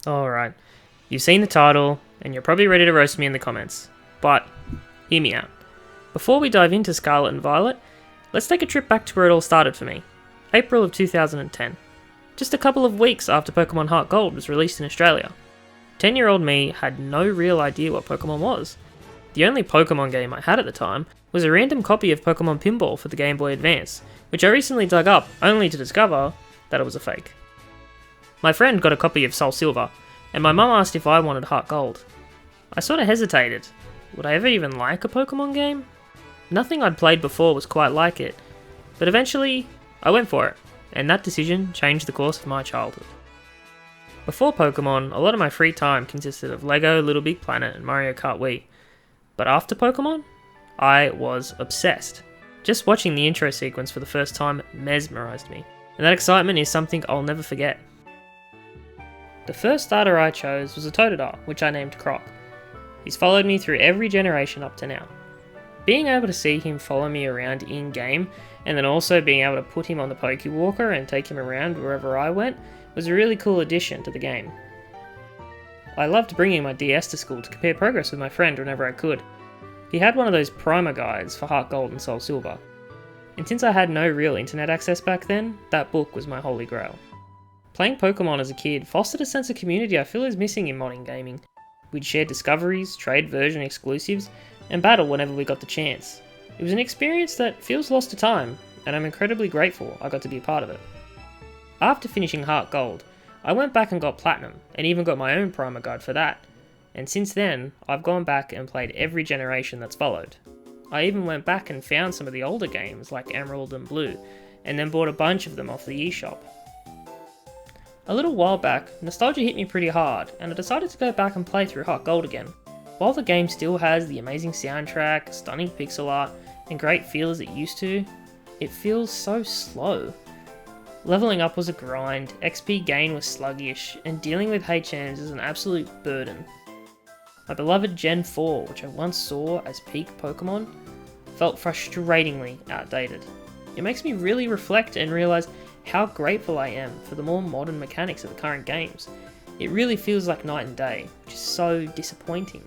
Alright, you've seen the title, and you're probably ready to roast me in the comments. But, hear me out. Before we dive into Scarlet and Violet, let's take a trip back to where it all started for me. April of 2010. Just a couple of weeks after Pokemon Heart Gold was released in Australia. 10-year-old me had no real idea what Pokemon was. The only Pokemon game I had at the time was a random copy of Pokemon Pinball for the Game Boy Advance, which I recently dug up only to discover that it was a fake. My friend got a copy of Soul Silver, and my mum asked if I wanted Heart Gold. I sort of hesitated. Would I ever even like a Pokemon game? Nothing I'd played before was quite like it, but eventually I went for it, and that decision changed the course of my childhood. Before Pokemon, a lot of my free time consisted of Lego, Little Big Planet, and Mario Kart Wii. But after Pokemon, I was obsessed. Just watching the intro sequence for the first time mesmerised me, and that excitement is something I'll never forget. The first starter I chose was a Totodile, which I named Croc. He's followed me through every generation up to now. Being able to see him follow me around in-game, and then also being able to put him on the Pokewalker and take him around wherever I went, was a really cool addition to the game. I loved bringing my DS to school to compare progress with my friend whenever I could. He had one of those primer guides for Heart Gold and Soul Silver. And since I had no real internet access back then, that book was my holy grail. Playing Pokemon as a kid fostered a sense of community I feel is missing in modern gaming. We'd share discoveries, trade version exclusives, and battle whenever we got the chance. It was an experience that feels lost to time, and I'm incredibly grateful I got to be a part of it. After finishing Heart Gold, I went back and got Platinum, and even got my own primer guide for that. And since then, I've gone back and played every generation that's followed. I even went back and found some of the older games like Emerald and Blue, and then bought a bunch of them off the eShop. A little while back, nostalgia hit me pretty hard, and I decided to go back and play through Heart Gold again. While the game still has the amazing soundtrack, stunning pixel art, and great feel as it used to, it feels so slow. Leveling up was a grind, XP gain was sluggish, and dealing with HMs is an absolute burden. My beloved Gen 4, which I once saw as peak Pokemon, felt frustratingly outdated. It makes me really reflect and realise how grateful I am for the more modern mechanics of the current games. It really feels like night and day, which is so disappointing.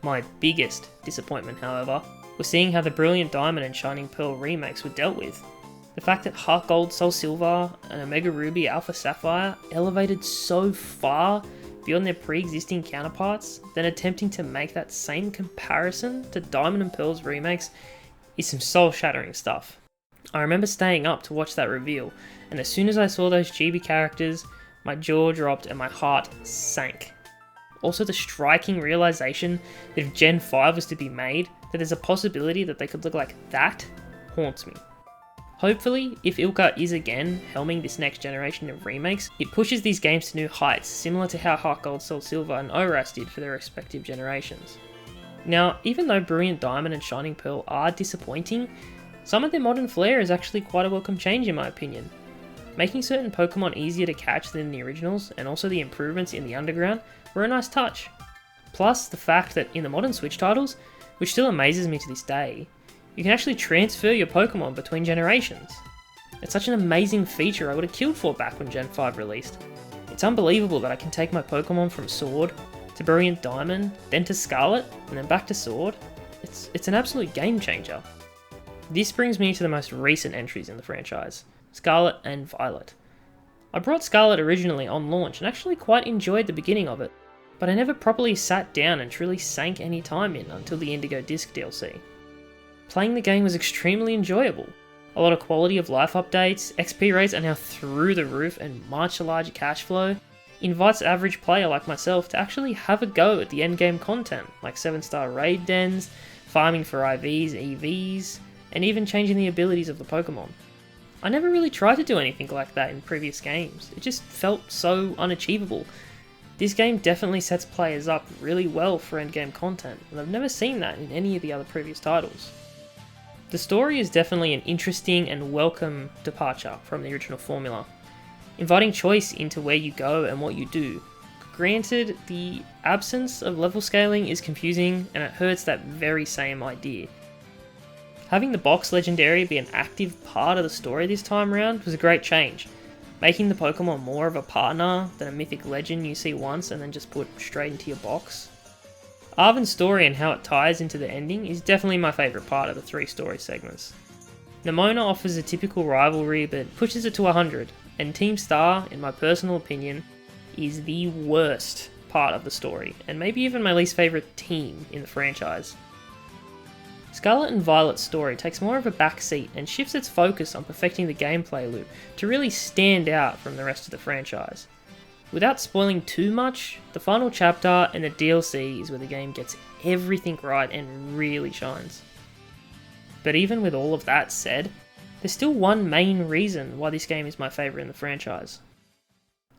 My biggest disappointment, however, was seeing how the Brilliant Diamond and Shining Pearl remakes were dealt with. The fact that Heart Gold, Soul Silver, and Omega Ruby Alpha Sapphire elevated so far beyond their pre-existing counterparts, then attempting to make that same comparison to Diamond and Pearl's remakes is some soul-shattering stuff. I remember staying up to watch that reveal, and as soon as I saw those chibi characters, my jaw dropped and my heart sank. Also, the striking realization that if Gen 5 was to be made, that there's a possibility that they could look like that haunts me. Hopefully, if Ilka is again helming this next generation of remakes, it pushes these games to new heights, similar to how Heart Gold, Soul Silver and ORAS did for their respective generations. Now, even though Brilliant Diamond and Shining Pearl are disappointing, some of their modern flair is actually quite a welcome change in my opinion. Making certain Pokemon easier to catch than the originals, and also the improvements in the underground, were a nice touch. Plus, the fact that in the modern Switch titles, which still amazes me to this day, you can actually transfer your Pokemon between generations. It's such an amazing feature I would have killed for back when Gen 5 released. It's unbelievable that I can take my Pokemon from Sword to Brilliant Diamond, then to Scarlet, and then back to Sword. It's an absolute game changer. This brings me to the most recent entries in the franchise, Scarlet and Violet. I brought Scarlet originally on launch and actually quite enjoyed the beginning of it, but I never properly sat down and truly sank any time in until the Indigo Disc DLC. Playing the game was extremely enjoyable. A lot of quality of life updates, XP rates are now through the roof, and much larger cash flow invites average player like myself to actually have a go at the endgame content, like 7-star raid dens, farming for IVs, EVs, and even changing the abilities of the Pokemon. I never really tried to do anything like that in previous games, it just felt so unachievable. This game definitely sets players up really well for endgame content, and I've never seen that in any of the other previous titles. The story is definitely an interesting and welcome departure from the original formula, inviting choice into where you go and what you do. Granted, the absence of level scaling is confusing and it hurts that very same idea. Having the box legendary be an active part of the story this time around was a great change, making the Pokemon more of a partner than a mythic legend you see once and then just put straight into your box. Arven's story and how it ties into the ending is definitely my favourite part of the 3 story segments. Nemona offers a typical rivalry but pushes it to 100, and Team Star, in my personal opinion, is the worst part of the story, and maybe even my least favourite team in the franchise. Scarlet and Violet's story takes more of a backseat and shifts its focus on perfecting the gameplay loop to really stand out from the rest of the franchise. Without spoiling too much, the final chapter and the DLC is where the game gets everything right and really shines. But even with all of that said, there's still one main reason why this game is my favourite in the franchise.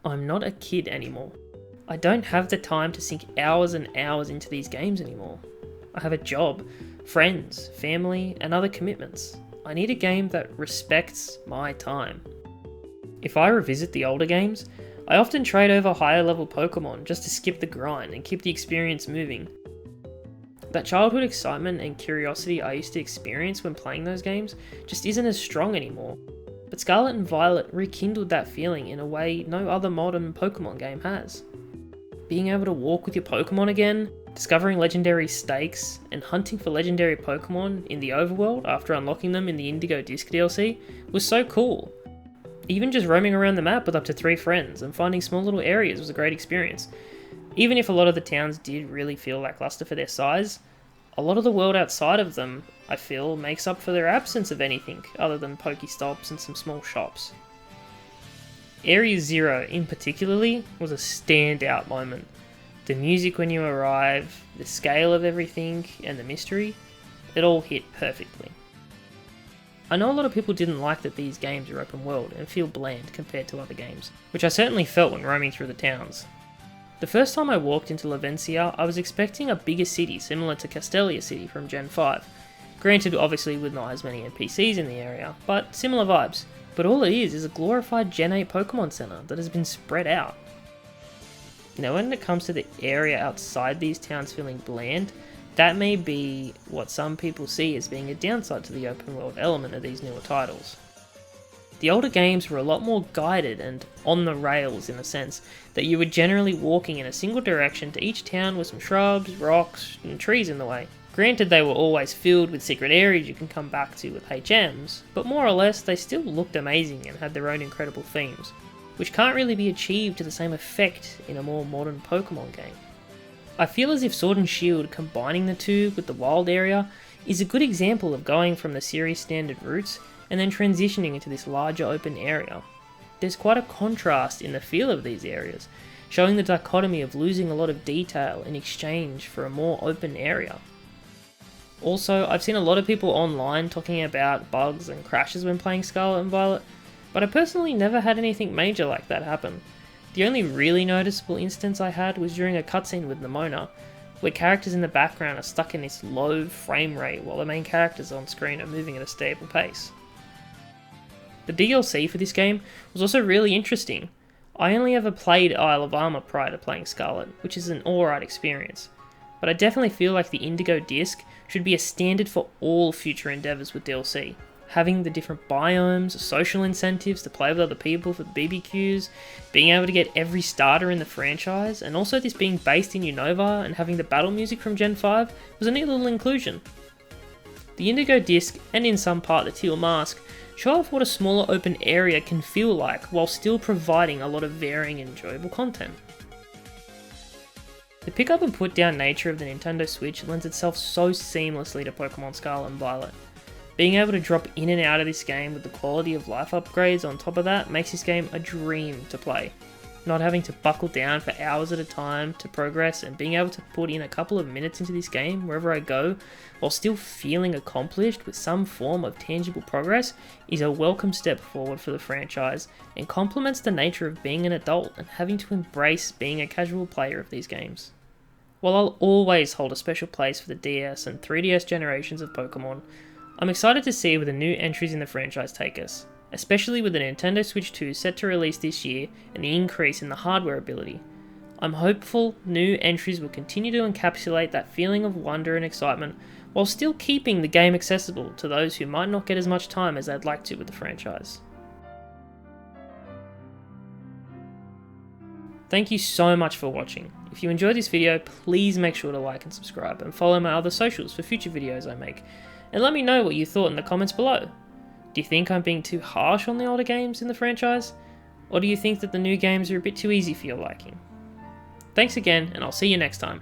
I'm not a kid anymore. I don't have the time to sink hours and hours into these games anymore. I have a job, friends, family, and other commitments. I need a game that respects my time. If I revisit the older games, I often trade over higher level Pokemon just to skip the grind and keep the experience moving. That childhood excitement and curiosity I used to experience when playing those games just isn't as strong anymore. But Scarlet and Violet rekindled that feeling in a way no other modern Pokemon game has. Being able to walk with your Pokemon again, discovering legendary stakes, and hunting for legendary Pokemon in the overworld after unlocking them in the Indigo Disc DLC was so cool. Even just roaming around the map with up to 3 friends and finding small little areas was a great experience. Even if a lot of the towns did really feel lackluster for their size, a lot of the world outside of them, I feel, makes up for their absence of anything other than Pokestops and some small shops. Area 0 in particularly was a standout moment. The music when you arrive, the scale of everything, and the mystery, it all hit perfectly. I know a lot of people didn't like that these games are open world and feel bland compared to other games, which I certainly felt when roaming through the towns. The first time I walked into Lavencia, I was expecting a bigger city similar to Castelia City from Gen 5. Granted, obviously with not as many NPCs in the area, but similar vibes. But all it is a glorified Gen 8 Pokemon Center that has been spread out. Now when it comes to the area outside these towns feeling bland, that may be what some people see as being a downside to the open world element of these newer titles. The older games were a lot more guided and on the rails in a sense, that you were generally walking in a single direction to each town with some shrubs, rocks, and trees in the way. Granted, they were always filled with secret areas you can come back to with HMs, but more or less they still looked amazing and had their own incredible themes, which can't really be achieved to the same effect in a more modern Pokemon game. I feel as if Sword and Shield combining the two with the wild area is a good example of going from the series standard routes and then transitioning into this larger open area. There's quite a contrast in the feel of these areas, showing the dichotomy of losing a lot of detail in exchange for a more open area. Also, I've seen a lot of people online talking about bugs and crashes when playing Scarlet and Violet, but I personally never had anything major like that happen. The only really noticeable instance I had was during a cutscene with Nemona, where characters in the background are stuck in this low frame rate while the main characters on screen are moving at a stable pace. The DLC for this game was also really interesting. I only ever played Isle of Armor prior to playing Scarlet, which is an alright experience, but I definitely feel like the Indigo Disc should be a standard for all future endeavours with DLC. Having the different biomes, social incentives to play with other people for the BBQs, being able to get every starter in the franchise, and also this being based in Unova and having the battle music from Gen 5 was a neat little inclusion. The Indigo Disc, and in some part the Teal Mask, show off what a smaller open area can feel like while still providing a lot of varying and enjoyable content. The pick up and put down nature of the Nintendo Switch lends itself so seamlessly to Pokémon Scarlet and Violet. Being able to drop in and out of this game with the quality of life upgrades on top of that makes this game a dream to play. Not having to buckle down for hours at a time to progress and being able to put in a couple of minutes into this game wherever I go while still feeling accomplished with some form of tangible progress is a welcome step forward for the franchise and complements the nature of being an adult and having to embrace being a casual player of these games. While I'll always hold a special place for the DS and 3DS generations of Pokemon, I'm excited to see where the new entries in the franchise take us, especially with the Nintendo Switch 2 set to release this year and the increase in the hardware ability. I'm hopeful new entries will continue to encapsulate that feeling of wonder and excitement while still keeping the game accessible to those who might not get as much time as they'd like to with the franchise. Thank you so much for watching. If you enjoyed this video, please make sure to like and subscribe, and follow my other socials for future videos I make. And let me know what you thought in the comments below. Do you think I'm being too harsh on the older games in the franchise? Or do you think that the new games are a bit too easy for your liking? Thanks again, and I'll see you next time.